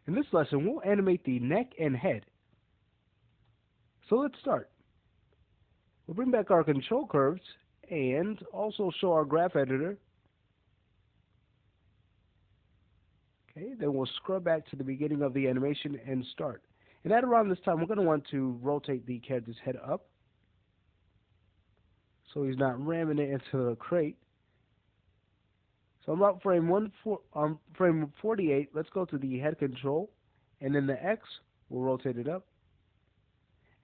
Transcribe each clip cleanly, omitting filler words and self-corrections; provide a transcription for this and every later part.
In this lesson, we'll animate the neck and head. So let's start. We'll bring back our control curves and also show our graph editor. Okay, then we'll scrub back to the beginning of the animation and start. And at around this time, we're going to want to rotate the character's head up so he's not ramming it into the crate. So about frame 48, let's go to the head control, and then the X, we'll rotate it up.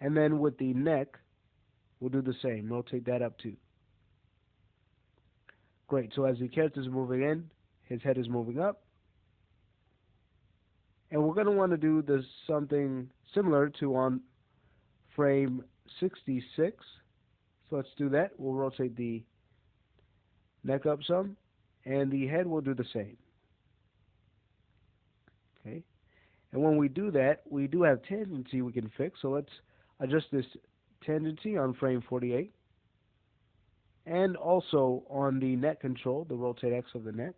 And then with the neck, we'll do the same, rotate that up too. Great, so as the character's moving in, his head is moving up. And we're going to want to do this something similar to on frame 66. So let's do that. We'll rotate the neck up some, and the head will do the same. Okay. And when we do that, we do have tangency we can fix. So let's adjust this tangency on frame 48. And also on the neck control, the rotate X of the neck.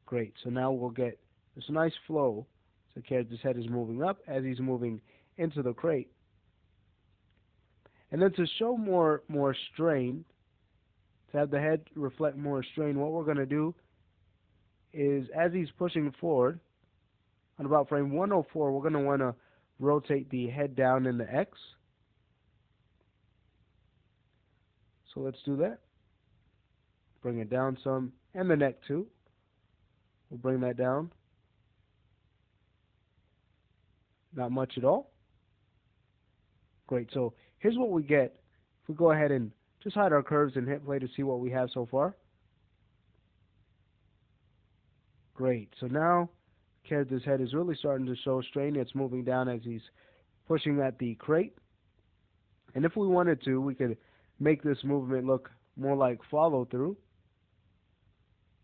Great. So now we'll get this nice flow. So the character's head is moving up as he's moving into the crate. And then to show more strain, to have the head reflect more strain, what we're going to do is as he's pushing forward, on about frame 104, we're going to want to rotate the head down in the X. So let's do that. Bring it down some, and the neck too. We'll bring that down. Not much at all. Great, so here's what we get. If we go ahead and just hide our curves and hit play to see what we have so far. Great, so now character's head is really starting to show strain. It's moving down as he's pushing at the crate. And if we wanted to, we could make this movement look more like follow through.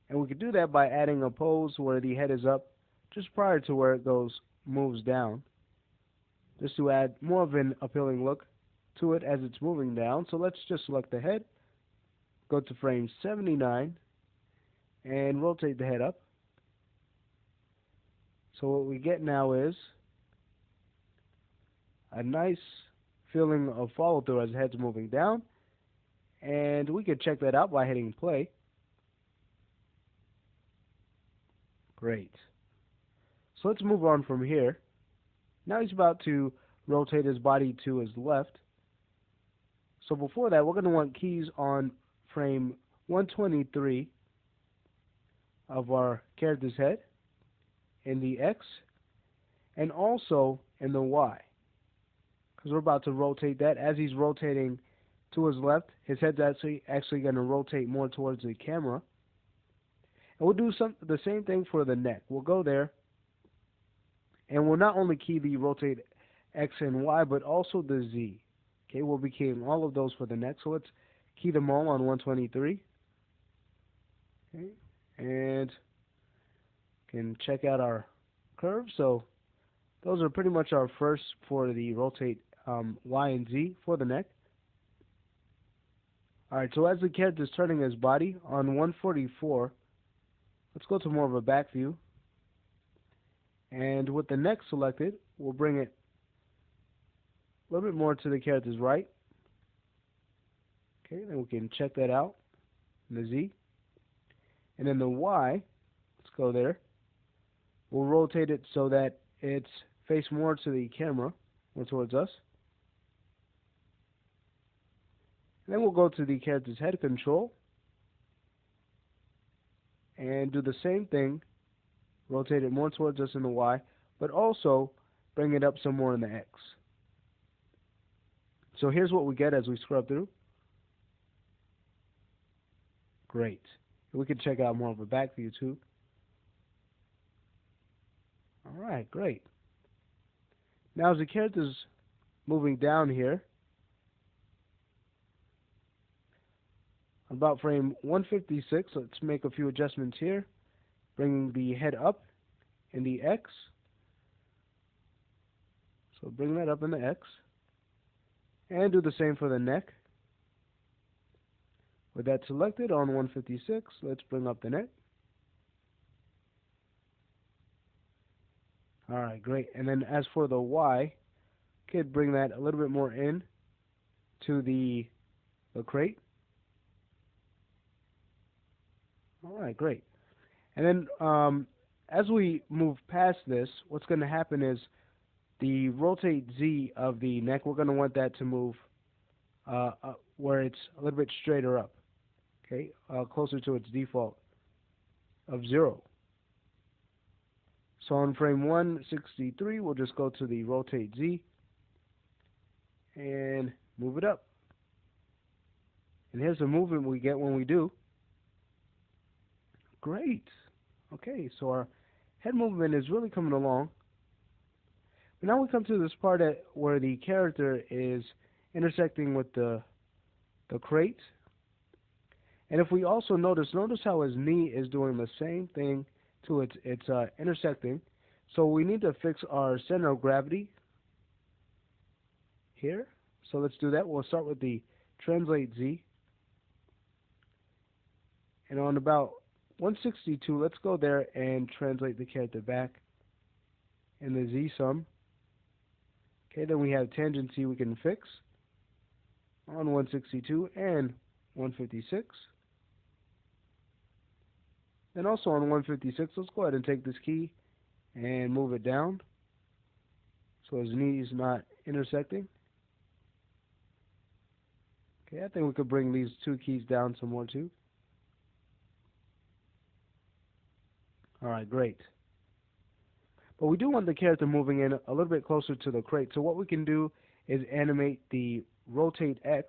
And we could do that by adding a pose where the head is up just prior to where it moves down, just to add more of an appealing look to it as it's moving down. So let's just select the head, go to frame 79, and rotate the head up. So what we get now is a nice feeling of follow through as the head's moving down, and we could check that out by hitting play. Great. So let's move on from here. Now he's about to rotate his body to his left. So before that, we're going to want keys on frame 123 of our character's head, in the X, and also in the Y, because we're about to rotate that. As he's rotating to his left, his head's actually going to rotate more towards the camera. And we'll do the same thing for the neck. We'll go there, and we'll not only key the rotate X and Y, but also the Z. Okay, we'll be keying all of those for the neck. So let's key them all on 123. Okay, and can check out our curves. So those are pretty much our first for the rotate Y and Z for the neck. Alright, so as the character is turning his body on 144, let's go to more of a back view. And with the neck selected, we'll bring it a little bit more to the character's right. Okay, then we can check that out in the Z. And then the Y, let's go there. We'll rotate it so that it's faced more to the camera, more towards us. And then we'll go to the character's head control and do the same thing. Rotate it more towards us in the Y, but also bring it up some more in the X. So here's what we get as we scrub through. Great. We can check out more of a back view too. Alright, great. Now as the character's moving down here, about frame 156, let's make a few adjustments here. Bringing the head up in the X. So bring that up in the X. And do the same for the neck. With that selected on 156, let's bring up the neck. All right, great. And then as for the Y, could bring that a little bit more in to the crate. All right, great. And then as we move past this, what's going to happen is the rotate Z of the neck, we're going to want that to move where it's a little bit straighter up, okay, closer to its default of 0. So on frame 163, we'll just go to the rotate Z and move it up. And here's the movement we get when we do. Great. Okay, so our head movement is really coming along. But now we come to this part where the character is intersecting with the crate. And if we also notice how his knee is doing the same thing to it's intersecting. So we need to fix our center of gravity here. So let's do that. We'll start with the translate Z. And on about 162, let's go there and translate the character back in the Z sum. Okay, then we have tangent C we can fix on 162 and 156. Then also on 156, let's go ahead and take this key and move it down so his knee is not intersecting. Okay, I think we could bring these two keys down some more too. Alright, great. But we do want the character moving in a little bit closer to the crate. So what we can do is animate the rotate X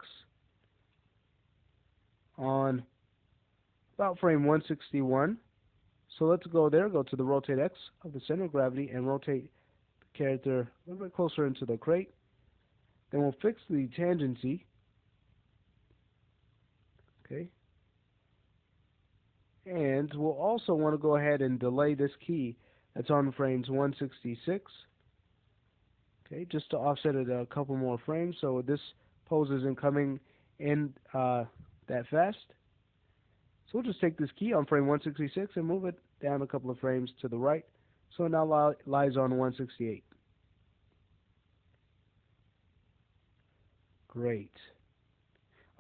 on about frame 161. So let's go there, go to the rotate X of the center of gravity and rotate the character a little bit closer into the crate. Then we'll fix the tangency. Okay. And we'll also want to go ahead and delay this key that's on frames 166. Okay, just to offset it a couple more frames so this pose isn't coming in that fast. So we'll just take this key on frame 166 and move it down a couple of frames to the right. So it now lies on 168. Great.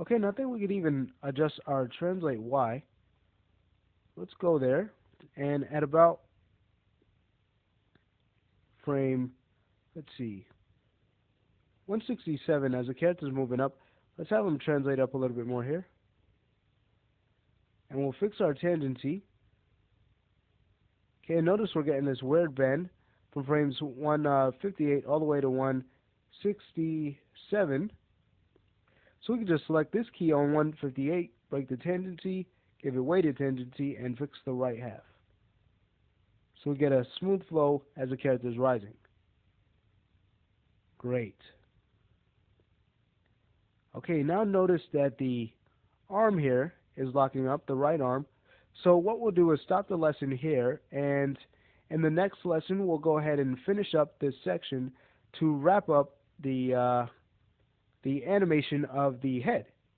Okay, now I think we could even adjust our translate Y. Let's go there, and at about frame, let's see, 167, as the character's moving up, let's have him translate up a little bit more here. And we'll fix our tangency. Okay, notice we're getting this weird bend from frames 158 all the way to 167. So we can just select this key on 158, break the tangency, give it weighted tangency, and fix the right half. So we get a smooth flow as the character is rising. Great. Okay, now notice that the arm here is locking up, the right arm. So what we'll do is stop the lesson here, and in the next lesson we'll go ahead and finish up this section to wrap up the animation of the head.